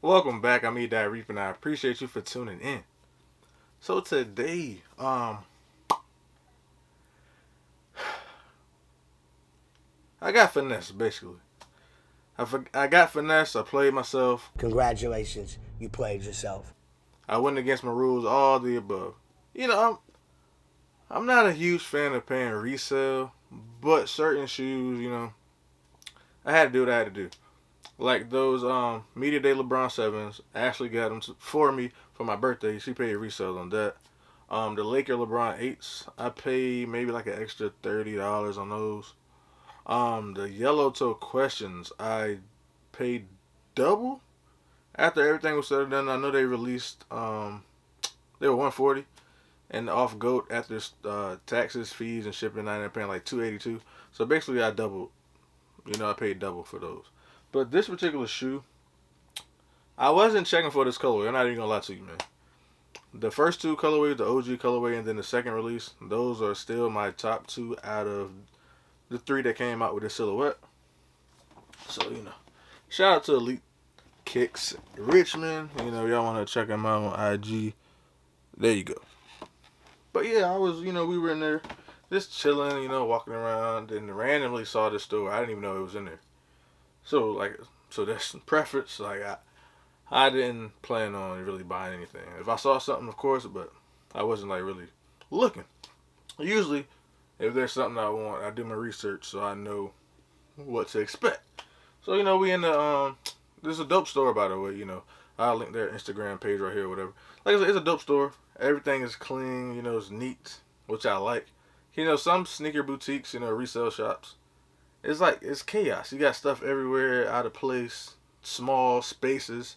Welcome back. I'm Reap, and I appreciate you for tuning in. So today, I got finesse basically. I got finesse. I played myself. Congratulations, you played yourself. I went against my rules. All the above. You know, I'm not a huge fan of paying resale, but certain shoes, I had to do what I had to do. Like those Media Day LeBron sevens. Ashley got them for me for my birthday. She paid resale on that. The Laker LeBron eights. I paid maybe like an extra $30 on those. The Yellow Toe questions. I paid double after everything was said and done. I know they released. They were 140 and off goat after taxes, fees, and shipping. I ended up paying like 282. So basically, I doubled. I paid double for those. But this particular shoe, I wasn't checking for this colorway. I'm not even gonna lie to you, man. The first two colorways, the OG colorway, and then the second release, those are still my top two out of the three that came out with this silhouette. So shout out to Elite Kicks Richmond. Y'all want to check them out on IG. There you go. But yeah, I was, we were in there just chilling, walking around, and randomly saw this store. I didn't even know it was in there. So that's some preference. I didn't plan on really buying anything. If I saw something, of course, but I wasn't like really looking. Usually, if there's something I want, I do my research so I know what to expect. So we in the this is a dope store, by the way. I'll link their Instagram page right here or whatever. Like I said, it's a dope store. Everything is clean. It's neat, which I like. Some sneaker boutiques, resale shops, it's chaos. You got stuff everywhere, out of place, small spaces.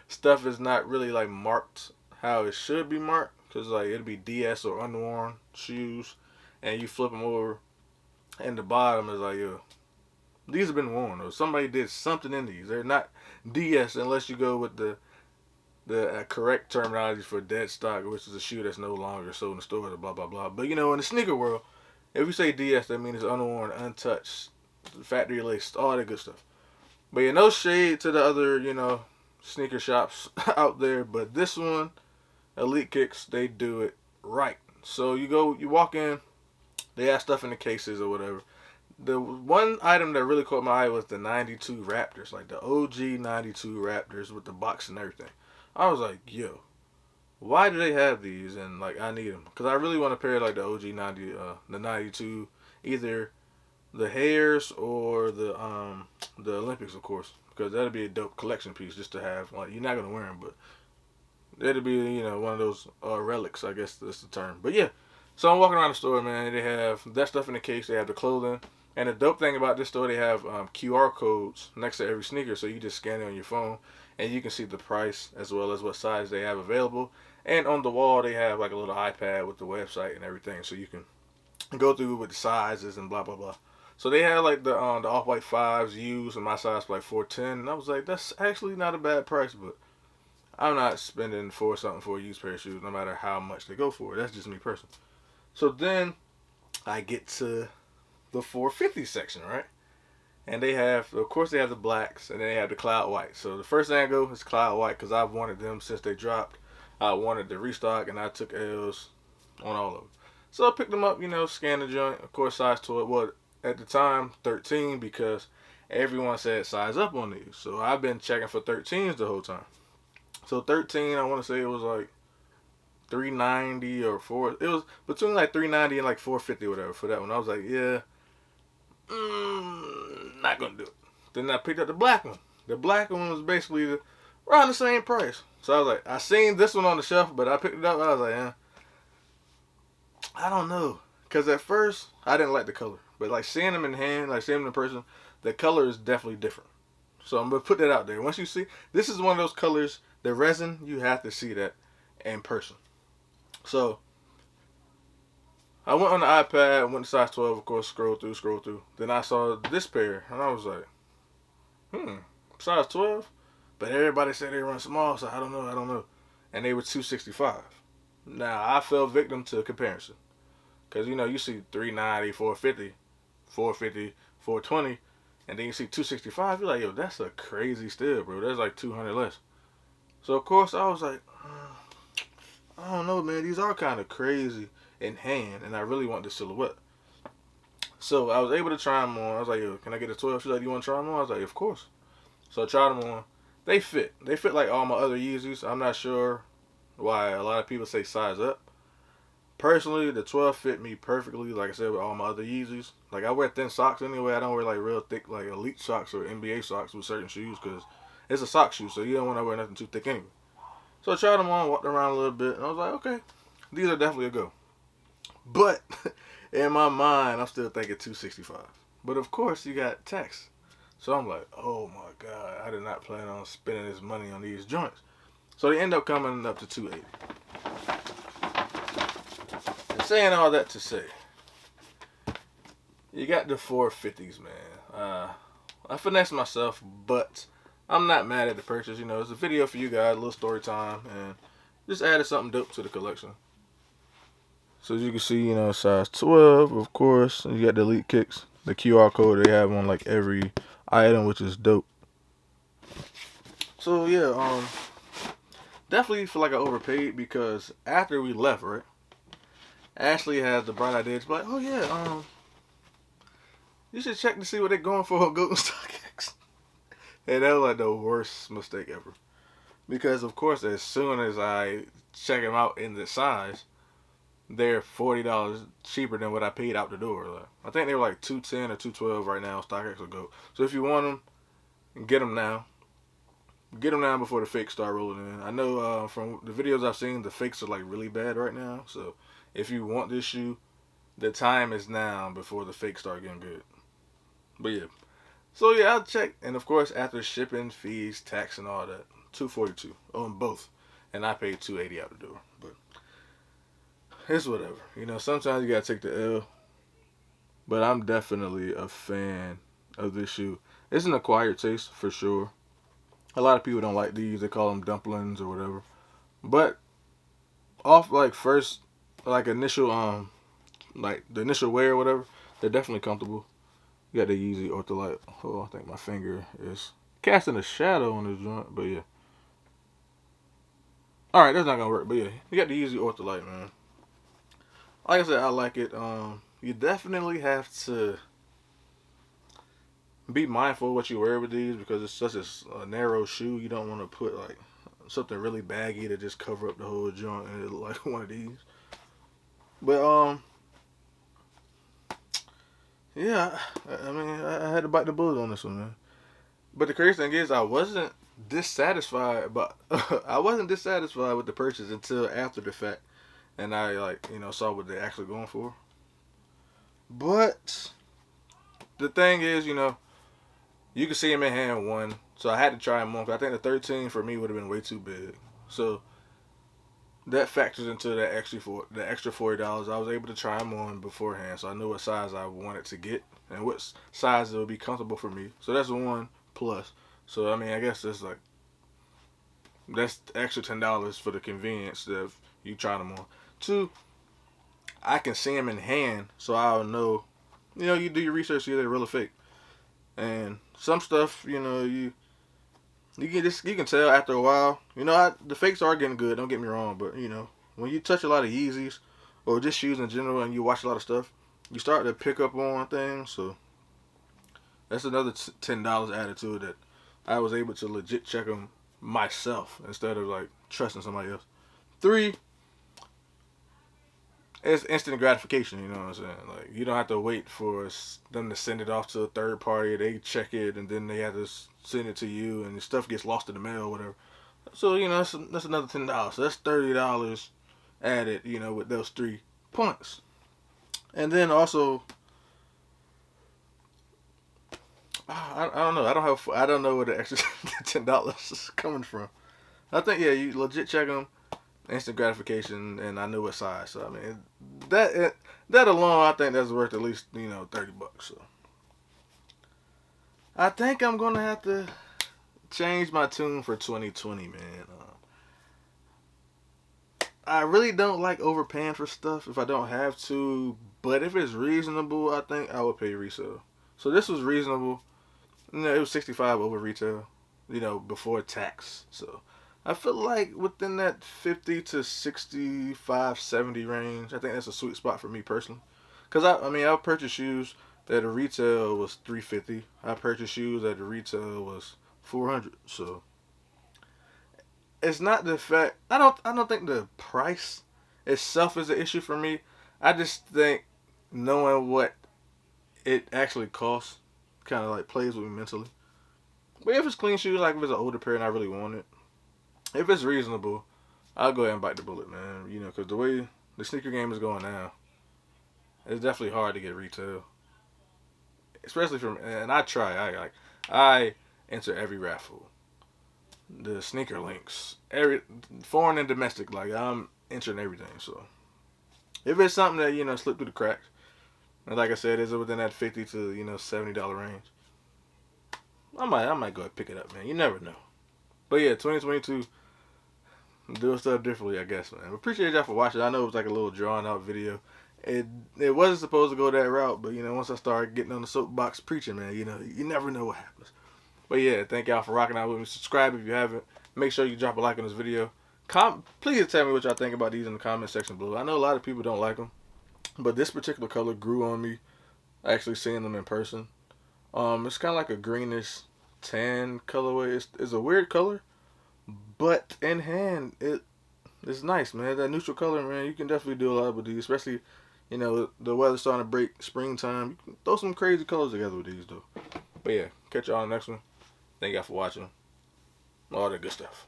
Stuff is not really like marked how it should be marked, because like it'll be DS or unworn shoes, and you flip them over, and the bottom is like, yo, these have been worn, or somebody did something in these. They're not DS unless you go with the correct terminology for dead stock, which is a shoe that's no longer sold in the stores, blah blah blah. But in the sneaker world, if you say DS, that means it's unworn, untouched, factory laced, all that good stuff. But no shade to the other, sneaker shops out there, but this one, Elite Kicks, they do it right. So you walk in, they have stuff in the cases or whatever. The one item that really caught my eye was the 92 Raptors, like the OG 92 Raptors with the box and everything. I was like, yo, why do they have these? And like, I need them because I really want to pair like the OG 90, the 92, either the Hairs or the Olympics, of course, because that'd be a dope collection piece just to have. Like, you're not gonna wear them, but it'd be one of those relics, I guess that's the term. But yeah, so I'm walking around the store, man. They have that stuff in the case. They have the clothing. And the dope thing about this store, they have QR codes next to every sneaker, so you just scan it on your phone, and you can see the price as well as what size they have available. And on the wall, they have like a little iPad with the website and everything, so you can go through with the sizes and blah blah blah. So they had like the off-white fives used, and my size was like 410, and I was like, that's actually not a bad price, but I'm not spending for something for a used pair of shoes, no matter how much they go for. That's just me personally. So then I get to the 450 section, right? And they have, of course, they have the blacks, and then they have the cloud white. So the first thing I go is cloud white because I've wanted them since they dropped. I wanted the restock, and I took L's on all of them. So I picked them up, scanned the joint. Of course, size 12. Well, at the time, 13 because everyone said size up on these. So I've been checking for 13s the whole time. So 13, I want to say it was like 390 or 4. It was between like 390 and like 450 or whatever for that one. I was like, yeah. Not gonna do it. Then I picked up the black one. The black one was basically around the same price. So I was like, I seen this one on the shelf, but I picked it up. I was like, I don't know, cause at first I didn't like the color, but like seeing them in hand, like seeing them in person, the color is definitely different. So I'm gonna put that out there. Once you see, this is one of those colors, the resin, you have to see that in person. So I went on the iPad, went to size 12, of course, scroll through. Then I saw this pair, and I was like, size 12? But everybody said they run small, so I don't know. And they were 265. Now, I fell victim to comparison. Because, you see 390, 450, 420. And then you see 265, you're like, yo, that's a crazy steal, bro. That's like 200 less. So of course I was like, I don't know, man. These are kind of crazy in hand, and I really want the silhouette. So I was able to try them on. I was like, yo, can I get a 12? She's like, you want to try them on? I was like, of course. So I tried them on. They fit. They fit like all my other Yeezys. I'm not sure why a lot of people say size up. Personally, the 12 fit me perfectly, like I said, with all my other Yeezys. Like, I wear thin socks anyway. I don't wear, like, real thick, like, elite socks or NBA socks with certain shoes because it's a sock shoe, so you don't want to wear nothing too thick anyway. So I tried them on, walked around a little bit, and I was like, okay, these are definitely a go. But in my mind, I'm still thinking 265. But, of course, you got tax. So I'm like, oh, my God, I did not plan on spending this money on these joints. So they end up coming up to 280. Saying all that to say, you got the 450s, man. I finessed myself, but I'm not mad at the purchase. You know, it's a video for you guys, a little story time, and just added something dope to the collection. So as you can see, you know, size 12, of course. You got the elite kicks, the QR code they have on like every item, which is dope. So yeah, definitely feel like I overpaid because after we left, right? Ashley has the bright idea to be like, oh yeah, you should check to see what they're going for on Golden StockX. And that was like the worst mistake ever. Because of course, as soon as I check them out in the size, they're $40 cheaper than what I paid out the door. Like, I think they were like $210 or $212 right now on StockX or Go. So if you want them, get them now. Get them now before the fakes start rolling in. I know from the videos I've seen, the fakes are like really bad right now. So if you want this shoe, the time is now before the fakes start getting good. But yeah. So yeah, I'll check. And of course, after shipping, fees, tax, and all that, $242 on both. And I paid $280 out the door. But it's whatever. You know, sometimes you gotta take the L. But I'm definitely a fan of this shoe. It's an acquired taste for sure. A lot of people don't like these. They call them dumplings or whatever. But off like first, like initial like the initial wear or whatever, they're definitely comfortable. You got the Yeezy Ultralight. Oh, I think my finger is casting a shadow on this joint, but yeah. All right, that's not gonna work, but yeah, you got the Yeezy Ultralight, man. Like I said, I like it. You definitely have to be mindful of what you wear with these because it's such a narrow shoe. You don't want to put like something really baggy to just cover up the whole joint and it look like one of these. But yeah, I mean, I had to bite the bullet on this one, man. But the crazy thing is, I wasn't dissatisfied, but I wasn't dissatisfied with the purchase until after the fact, and I like saw what they're actually going for. But the thing is, you can see him in hand one, so I had to try him on. I think the 13 for me would have been way too big, so that factors into the extra $40. I was able to try them on beforehand, so I knew what size I wanted to get and what size it would be comfortable for me. So that's one plus. So I mean, I guess that's extra $10 for the convenience that you try them on. Two, I can see them in hand, so I'll know. You do your research, see if they're real or fake. And some stuff, you can tell after a while. The fakes are getting good. Don't get me wrong, but when you touch a lot of Yeezys or just shoes in general, and you watch a lot of stuff, you start to pick up on things. So that's another $10 added to it that I was able to legit check them myself instead of like trusting somebody else. Three, it's instant gratification. You know what I'm saying? Like you don't have to wait for them to send it off to a third party. They check it and then they have to send it to you, and the stuff gets lost in the mail or whatever. So that's another $10. So that's $30 added. With those 3 points, and then also I don't know. I don't know where the extra $10 is coming from. I think you legit check them, instant gratification, and I knew what size. So I mean that alone, I think that's worth at least $30. So I think I'm gonna have to change my tune for 2020, man. I really don't like overpaying for stuff if I don't have to, but if it's reasonable, I think I would pay resale. So this was reasonable. It was 65 over retail, before tax. So I feel like within that 50 to 65, 70 range, I think that's a sweet spot for me personally. Cause I mean, I've purchased shoes that the retail was 350. I purchased shoes that the retail was 400. So it's not the fact. I don't think the price itself is an issue for me. I just think knowing what it actually costs kind of like plays with me mentally. But if it's clean shoes, like if it's an older pair and I really want it, if it's reasonable, I'll go ahead and bite the bullet, man. Because the way the sneaker game is going now, it's definitely hard to get retail, especially from. And I try. I enter every raffle, the sneaker links, every foreign and domestic. Like I'm entering everything. So if it's something that slipped through the cracks, and like I said, is it within that 50 to $70 range? I might go and pick it up, man. You never know. But yeah, 2022, doing stuff differently, I guess, man. Appreciate y'all for watching. I know it was like a little drawn out video. It wasn't supposed to go that route, but once I started getting on the soapbox preaching, man, you never know what happens. But yeah, thank y'all for rocking out with me. Subscribe if you haven't. Make sure you drop a like on this video. Please tell me what y'all think about these in the comment section below. I know a lot of people don't like them, but this particular color grew on me actually seeing them in person. It's kind of like a greenish tan colorway. It's a weird color, but in hand it's nice, man. That neutral color, man. You can definitely do a lot with these, especially the weather's starting to break springtime. You can throw some crazy colors together with these, though. But yeah, catch y'all on the next one. Thank y'all for watching. All that good stuff.